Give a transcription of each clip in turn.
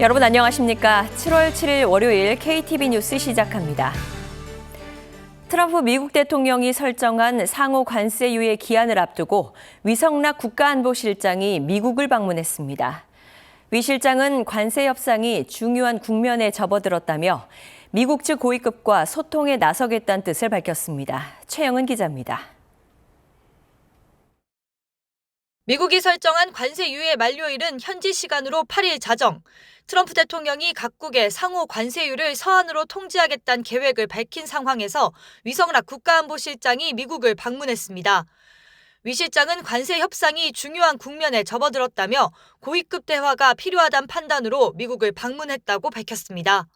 여러분 안녕하십니까? 7월 7일 월요일 KTV 뉴스 시작합니다. 트럼프 미국 대통령이 설정한 상호 관세 유예 기한을 앞두고 위성락 국가안보실장이 미국을 방문했습니다. 위 실장은 관세 협상이 중요한 국면에 접어들었다며 미국 측 고위급과 소통에 나서겠다는 뜻을 밝혔습니다. 최영은 기자입니다. 미국이 설정한 관세 유예 만료일은 현지 시간으로 8일 자정. 트럼프 대통령이 각국의 상호 관세율을 서한으로 통지하겠다는 계획을 밝힌 상황에서 위성락 국가안보실장이 미국을 방문했습니다. 위 실장은 관세 협상이 중요한 국면에 접어들었다며 고위급 대화가 필요하다는 판단으로 미국을 방문했다고 밝혔습니다.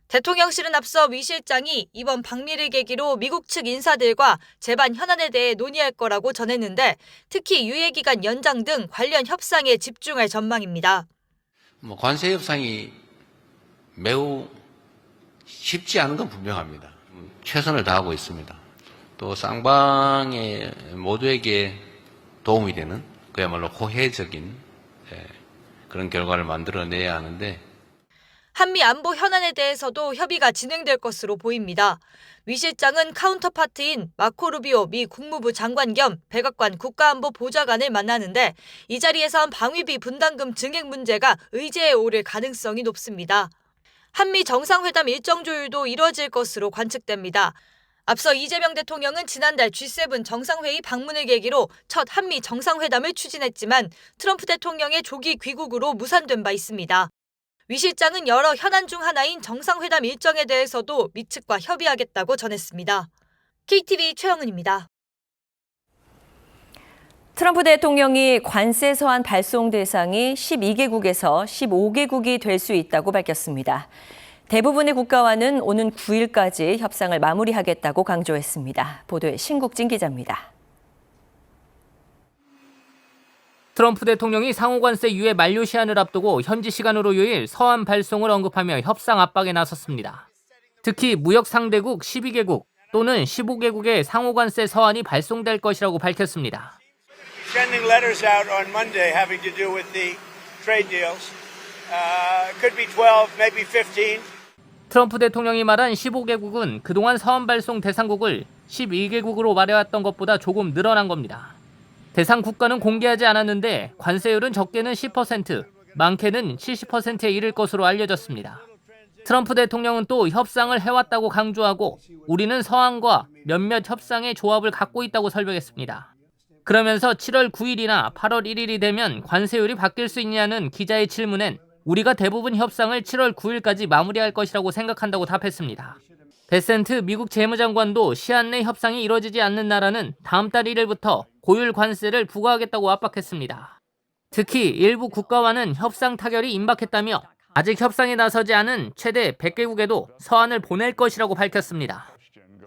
대통령실은 앞서 위 실장이 이번 방미를 계기로 미국 측 인사들과 재반 현안에 대해 논의할 거라고 전했는데 특히 유예기간 연장 등 관련 협상에 집중할 전망입니다. 관세 협상이 매우 쉽지 않은 건 분명합니다. 최선을 다하고 있습니다. 또 쌍방의 모두에게 도움이 되는 그야말로 호혜적인 그런 결과를 만들어내야 하는데 한미 안보 현안에 대해서도 협의가 진행될 것으로 보입니다. 위 실장은 카운터파트인 마코 루비오 미 국무부 장관 겸 백악관 국가안보 보좌관을 만나는데 이 자리에선 방위비 분담금 증액 문제가 의제에 오를 가능성이 높습니다. 한미 정상회담 일정 조율도 이뤄질 것으로 관측됩니다. 앞서 이재명 대통령은 지난달 G7 정상회의 방문을 계기로 첫 한미 정상회담을 추진했지만 트럼프 대통령의 조기 귀국으로 무산된 바 있습니다. 위 실장은 여러 현안 중 하나인 정상회담 일정에 대해서도 미 측과 협의하겠다고 전했습니다. KTV 최영은입니다. 트럼프 대통령이 관세 서한 발송 대상이 12개국에서 15개국이 될 수 있다고 밝혔습니다. 대부분의 국가와는 오는 9일까지 협상을 마무리하겠다고 강조했습니다. 보도에 신국진 기자입니다. 트럼프 대통령이 상호관세 유예 만료 시한을 앞두고 현지 시간으로 요일 서한 발송을 언급하며 협상 압박에 나섰습니다. 특히 무역 상대국 12개국 또는 15개국의 상호관세 서한이 발송될 것이라고 밝혔습니다. Sending letters out on Monday having to do with the trade deals. Could be 12, maybe 15. 트럼프 대통령이 말한 15개국은 그동안 서한 발송 대상국을 12개국으로 말해왔던 것보다 조금 늘어난 겁니다. 대상 국가는 공개하지 않았는데 관세율은 적게는 10%, 많게는 70%에 이를 것으로 알려졌습니다. 트럼프 대통령은 또 협상을 해왔다고 강조하고 우리는 서한과 몇몇 협상의 조합을 갖고 있다고 설명했습니다. 그러면서 7월 9일이나 8월 1일이 되면 관세율이 바뀔 수 있냐는 기자의 질문엔 우리가 대부분 협상을 7월 9일까지 마무리할 것이라고 생각한다고 답했습니다. 베센트 미국 재무장관도 시한 내 협상이 이뤄지지 않는 나라는 다음 달 1일부터 고율 관세를 부과하겠다고 압박했습니다. 특히 일부 국가와는 협상 타결이 임박했다며 아직 협상에 나서지 않은 최대 100개국에도 서한을 보낼 것이라고 밝혔습니다.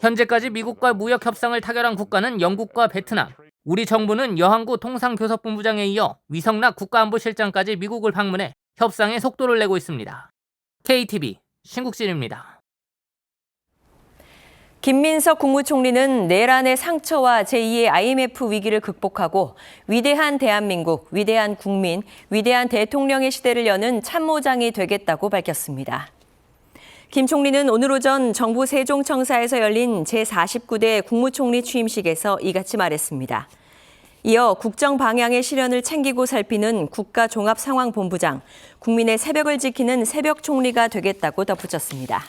현재까지 미국과 무역 협상을 타결한 국가는 영국과 베트남, 우리 정부는 여항구 통상교섭본부장에 이어 위성락 국가안보실장까지 미국을 방문해 협상에 속도를 내고 있습니다. KTV 신국진입니다. 김민석 국무총리는 내란의 상처와 제2의 IMF 위기를 극복하고 위대한 대한민국, 위대한 국민, 위대한 대통령의 시대를 여는 참모장이 되겠다고 밝혔습니다. 김 총리는 오늘 오전 정부 세종청사에서 열린 제49대 국무총리 취임식에서 이같이 말했습니다. 이어 국정 방향의 실현을 챙기고 살피는 국가종합상황본부장, 국민의 새벽을 지키는 새벽총리가 되겠다고 덧붙였습니다.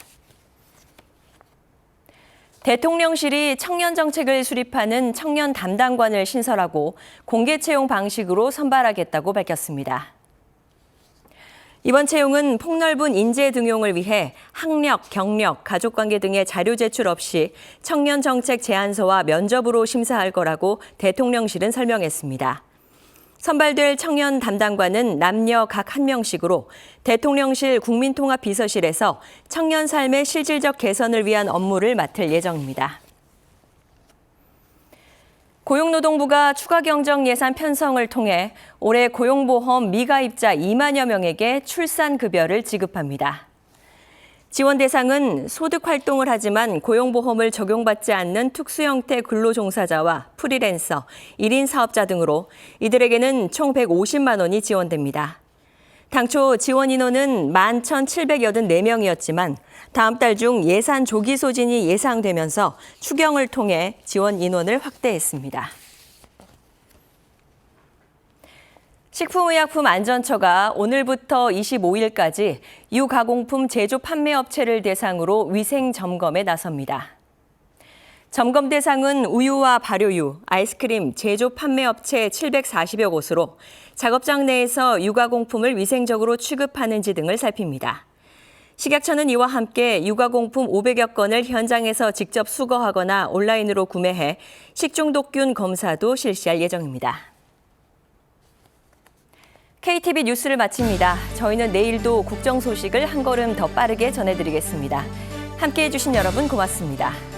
대통령실이 청년 정책을 수립하는 청년 담당관을 신설하고 공개 채용 방식으로 선발하겠다고 밝혔습니다. 이번 채용은 폭넓은 인재 등용을 위해 학력, 경력, 가족관계 등의 자료 제출 없이 청년 정책 제안서와 면접으로 심사할 거라고 대통령실은 설명했습니다. 선발될 청년 담당관은 남녀 각 1명씩으로 대통령실 국민통합비서실에서 청년 삶의 실질적 개선을 위한 업무를 맡을 예정입니다. 고용노동부가 추가 경정 예산 편성을 통해 올해 고용보험 미가입자 2만여 명에게 출산급여를 지급합니다. 지원 대상은 소득 활동을 하지만 고용보험을 적용받지 않는 특수형태 근로종사자와 프리랜서, 1인 사업자 등으로 이들에게는 총 150만 원이 지원됩니다. 당초 지원 인원은 11,784명이었지만 다음 달 중 예산 조기 소진이 예상되면서 추경을 통해 지원 인원을 확대했습니다. 식품의약품안전처가 오늘부터 25일까지 유가공품 제조 판매업체를 대상으로 위생 점검에 나섭니다. 점검 대상은 우유와 발효유, 아이스크림 제조 판매업체 740여 곳으로 작업장 내에서 유가공품을 위생적으로 취급하는지 등을 살핍니다. 식약처는 이와 함께 유가공품 500여 건을 현장에서 직접 수거하거나 온라인으로 구매해 식중독균 검사도 실시할 예정입니다. KTV 뉴스를 마칩니다. 저희는 내일도 국정 소식을 한 걸음 더 빠르게 전해드리겠습니다. 함께해 주신 여러분 고맙습니다.